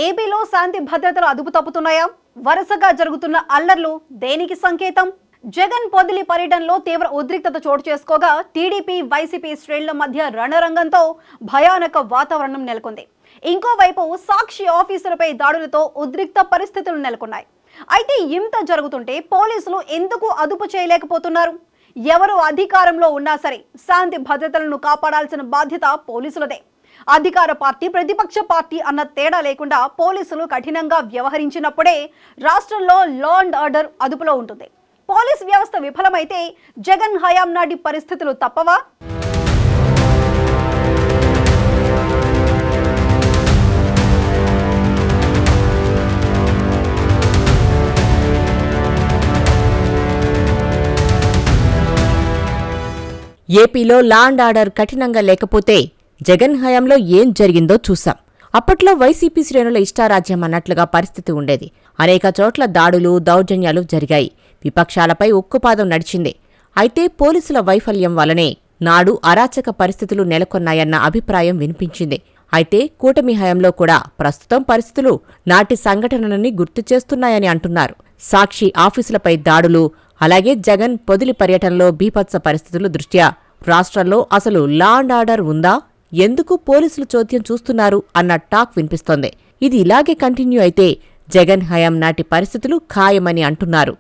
ఏపీలో శాంతి భద్రతలు అదుపు తప్పుతున్నాయా? వరుసగా జరుగుతున్న అల్లర్లు దేనికి సంకేతం? జగన్ పొదిలి పర్యటనలో తీవ్ర ఉద్రిక్తత చోటు చేసుకోగా టీడీపీ వైసీపీ శ్రేణుల మధ్య రణరంగంతో భయానక వాతావరణం నెలకొంది. ఇంకోవైపు సాక్షి ఆఫీసులపై దాడులతో ఉద్రిక్త పరిస్థితులు నెలకొన్నాయి. అయితే ఇంత జరుగుతుంటే పోలీసులు ఎందుకు అదుపు చేయలేకపోతున్నారు? ఎవరు అధికారంలో ఉన్నా సరే శాంతి భద్రతలను కాపాడాల్సిన బాధ్యత పోలీసులదే. అధికార పార్టీ ప్రతిపక్ష పార్టీ అన్న తేడా లేకుండా పోలీసులు కఠినంగా వ్యవహరించినప్పుడే రాష్ట్రంలో లా అండ్ ఆర్డర్ అదుపులో ఉంటుంది. పోలీస్ వ్యవస్థ విఫలమైతే జగన్ హయాం నాటి పరిస్థితులు తప్పవా? ఏపీలో లా అండ్ ఆర్డర్ కఠినంగా లేకపోతే జగన్ హయాంలో ఏం జరిగిందో చూశాం. అప్పట్లో వైసీపీ శ్రేణుల ఇష్టారాజ్యం అన్నట్లుగా పరిస్థితి ఉండేది. అనేక చోట్ల దాడులు, దౌర్జన్యాలు జరిగాయి. విపక్షాలపై ఉక్కుపాదం నడిచింది. అయితే పోలీసుల వైఫల్యం వల్లనే నాడు అరాచక పరిస్థితులు నెలకొన్నాయన్న అభిప్రాయం వినిపించింది. అయితే కూటమి హయాంలో కూడా ప్రస్తుతం పరిస్థితులు నాటి సంఘటనలని గుర్తు చేస్తున్నాయని అంటున్నారు. సాక్షి ఆఫీసులపై దాడులు, అలాగే జగన్ పొదిలి పర్యటనలో బీభత్స పరిస్థితుల దృష్ట్యా రాష్ట్రంలో అసలు లా అండ్ ఆర్డర్ ఉందా? ఎందుకు పోలీసులు చోద్యం చూస్తున్నారు అన్న టాక్ వినిపిస్తోంది. ఇది ఇలాగే కంటిన్యూ అయితే జగన్ హయాం నాటి పరిస్థితులు ఖాయమని అంటున్నారు.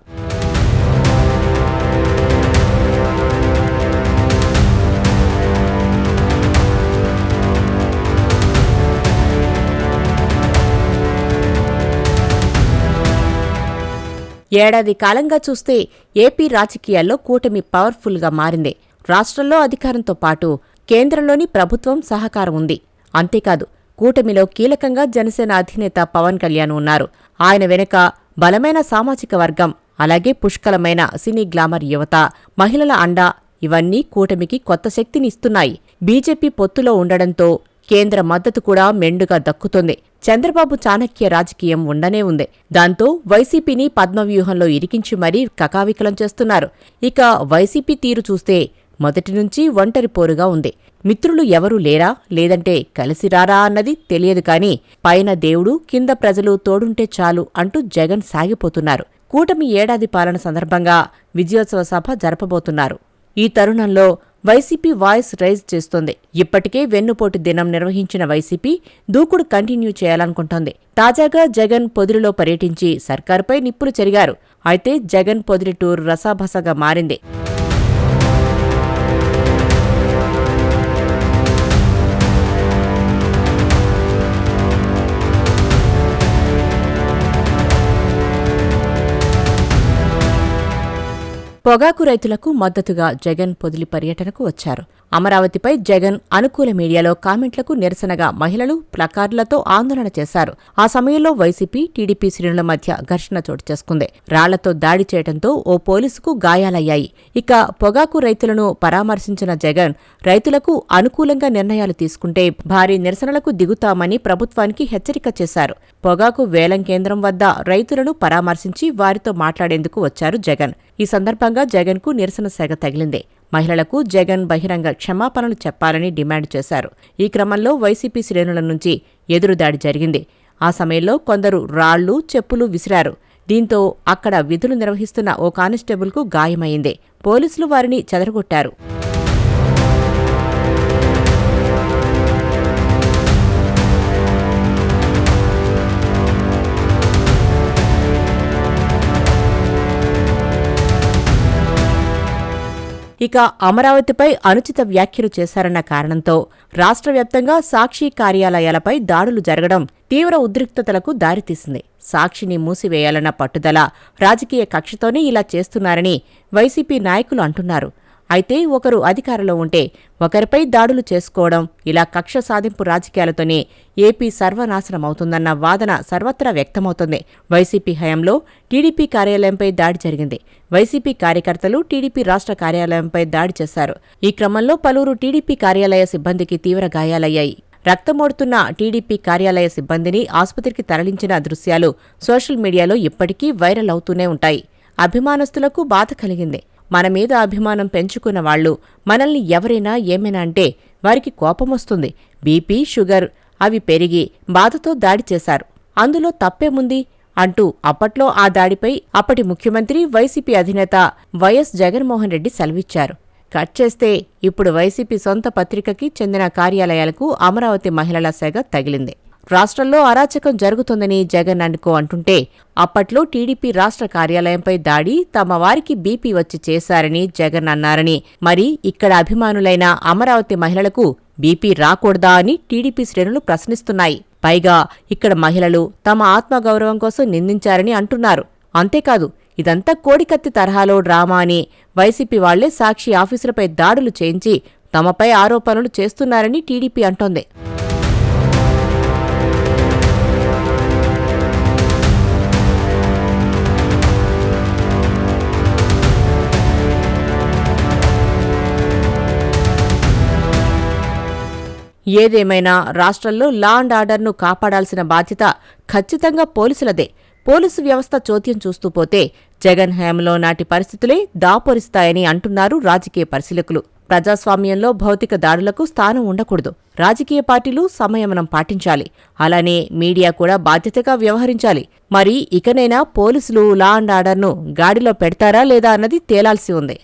ఏడాది కాలంగా చూస్తే ఏపీ రాజకీయాల్లో కూటమి పవర్ఫుల్గా మారింది. రాష్ట్రంలో అధికారంతో పాటు కేంద్రంలోని ప్రభుత్వం సహకారం ఉంది. అంతేకాదు, కూటమిలో కీలకంగా జనసేన అధినేత పవన్ కళ్యాణ్ ఉన్నారు. ఆయన వెనుక బలమైన సామాజిక వర్గం, అలాగే పుష్కలమైన సినీ గ్లామర్ యువత, మహిళల అండ ఇవన్నీ కూటమికి కొత్త శక్తిని ఇస్తున్నాయి. బీజేపీ పొత్తులో ఉండడంతో కేంద్ర మద్దతు కూడా మెండుగా దక్కుతోంది. చంద్రబాబు చాణక్య రాజకీయం ఉండనే ఉంది. దాంతో వైసీపీని పద్మవ్యూహంలో ఇరికించి మరీ కకావికలం చేస్తున్నారు. ఇక వైసీపీ తీరు చూస్తే మొదటి నుంచి ఒంటరి పోరుగా ఉంది. మిత్రులు ఎవరూ లేరా, లేదంటే కలిసిరారా అన్నది తెలియదు. కానీ పైన దేవుడు, కింద ప్రజలు తోడుంటే చాలు అంటూ జగన్ సాగిపోతున్నారు. కూటమి ఏడాది పాలన సందర్భంగా విజయోత్సవ సభ జరపబోతున్నారు. ఈ తరుణంలో వైసీపీ వాయిస్ రైజ్ చేస్తోంది. ఇప్పటికే వెన్నుపోటు దినం నిర్వహించిన వైసీపీ దూకుడు కంటిన్యూ చేయాలనుకుంటోంది. తాజాగా జగన్ పొదిలిలో పర్యటించి సర్కారుపై నిప్పులు చెరిగారు. అయితే జగన్ పొదిలి టూర్ రసాభసగా మారింది. పొగాకు రైతులకు మద్దతుగా జగన్ పొదిలి పర్యటనకు వచ్చారు. అమరావతిపై జగన్ అనుకూల మీడియాలో కామెంట్లకు నిరసనగా మహిళలు ప్లకార్డులతో ఆందోళన చేశారు. ఆ సమయంలో వైసీపీ, టీడీపీ శ్రేణుల మధ్య ఘర్షణ చోటు చేసుకుంది. రాళ్లతో దాడి చేయడంతో ఓ పోలీసుకు గాయాలయ్యాయి. ఇక పొగాకు రైతులను పరామర్శించిన జగన్ రైతులకు అనుకూలంగా నిర్ణయాలు తీసుకుంటే భారీ నిరసనలకు దిగుతామని ప్రభుత్వానికి హెచ్చరిక చేశారు. పొగాకు వేలం కేంద్రం వద్ద రైతులను పరామర్శించి వారితో మాట్లాడేందుకు వచ్చారు జగన్. ఈ సందర్భంగా జగన్కు నిరసన సెగ తగిలింది. మహిళలకు జగన్ బహిరంగ క్షమాపణలు చెప్పాలని డిమాండ్ చేశారు. ఈ క్రమంలో వైసీపీ శ్రేణుల నుంచి ఎదురుదాడి జరిగింది. ఆ సమయంలో కొందరు రాళ్లు, చెప్పులు విసిరారు. దీంతో అక్కడ విధులు నిర్వహిస్తున్న ఓ కానిస్టేబుల్కు గాయమైంది. పోలీసులు వారిని చెదరగొట్టారు. ఇక అమరావతిపై అనుచిత వ్యాఖ్యలు చేశారన్న కారణంతో రాష్ట్ర వ్యాప్తంగా సాక్షి కార్యాలయాలపై దాడులు జరగడం తీవ్ర ఉద్రిక్తతలకు దారితీసింది. సాక్షిని మూసివేయాలన్న పట్టుదల, రాజకీయ కక్షతోనే ఇలా చేస్తున్నారని వైసీపీ నాయకులు అంటున్నారు. అయితే ఒకరు అధికారంలో ఉంటే ఒకరిపై దాడులు చేసుకోవడం, ఇలా కక్ష సాధింపు రాజకీయాలతోనే ఏపీ సర్వనాశనమవుతుందన్న వాదన సర్వత్రా వ్యక్తమవుతోంది. వైసీపీ హయాంలో టీడీపీ కార్యాలయంపై దాడి జరిగింది. వైసీపీ కార్యకర్తలు టీడీపీ రాష్ట్ర కార్యాలయంపై దాడి చేశారు. ఈ క్రమంలో పలువురు టీడీపీ కార్యాలయ సిబ్బందికి తీవ్ర గాయాలయ్యాయి. రక్తమోడుతున్న టీడీపీ కార్యాలయ సిబ్బందిని ఆసుపత్రికి తరలించిన దృశ్యాలు సోషల్ మీడియాలో ఇప్పటికీ వైరల్ అవుతూనే ఉంటాయి. అభిమానస్తులకు బాధ కలిగింది. మన మీద అభిమానం పెంచుకున్న వాళ్లు మనల్ని ఎవరైనా ఏమైనా అంటే వారికి కోపమొస్తుంది. బీపీ, షుగర్ అవి పెరిగి బాధతో దాడి చేశారు. అందులో తప్పేముంది అంటూ అప్పట్లో ఆ దాడిపై అప్పటి ముఖ్యమంత్రి వైసీపీ అధినేత వైఎస్ జగన్మోహన్ రెడ్డి సెలవిచ్చారు. కట్ చేస్తే ఇప్పుడు వైసీపీ సొంత పత్రికకి చెందిన కార్యాలయాలకు అమరావతి మహిళల సెగ తగిలింది. రాష్ట్రంలో అరాచకం జరుగుతుందని జగన్ అంటుంటే అప్పట్లో టీడీపీ రాష్ట్ర కార్యాలయంపై దాడి తమ వారికి బీపీ వచ్చి చేశారని జగన్ అన్నారని, మరి ఇక్కడ అభిమానులైన అమరావతి మహిళలకు బీపీ రాకూడదా అని టీడీపీ శ్రేణులు ప్రశ్నిస్తున్నాయి. పైగా ఇక్కడ మహిళలు తమ ఆత్మగౌరవం కోసం నిందించారని అంటున్నారు. అంతేకాదు, ఇదంతా కోడికత్తి తరహాలో డ్రామా అని, వైసీపీ వాళ్లే సాక్షి ఆఫీసులపై దాడులు చేయించి తమపై ఆరోపణలు చేస్తున్నారని టీడీపీ అంటోంది. ఏదేమైనా రాష్ట్రంలో లా అండ్ ఆర్డర్ను కాపాడాల్సిన బాధ్యత ఖచ్చితంగా పోలీసులదే. పోలీసు వ్యవస్థ చోద్యం చూస్తూ పోతే జగన్ హయాంలో నాటి పరిస్థితులే దాపొరిస్తాయని అంటున్నారు రాజకీయ పరిశీలకులు. ప్రజాస్వామ్యంలో భౌతిక దాడులకు స్థానం ఉండకూడదు. రాజకీయ పార్టీలు సంయమనం పాటించాలి. అలానే మీడియా కూడా బాధ్యతగా వ్యవహరించాలి. మరి ఇకనైనా పోలీసులు లా అండ్ ఆర్డర్ను గాడిలో పెడతారా లేదా అన్నది తేలాల్సి ఉంది.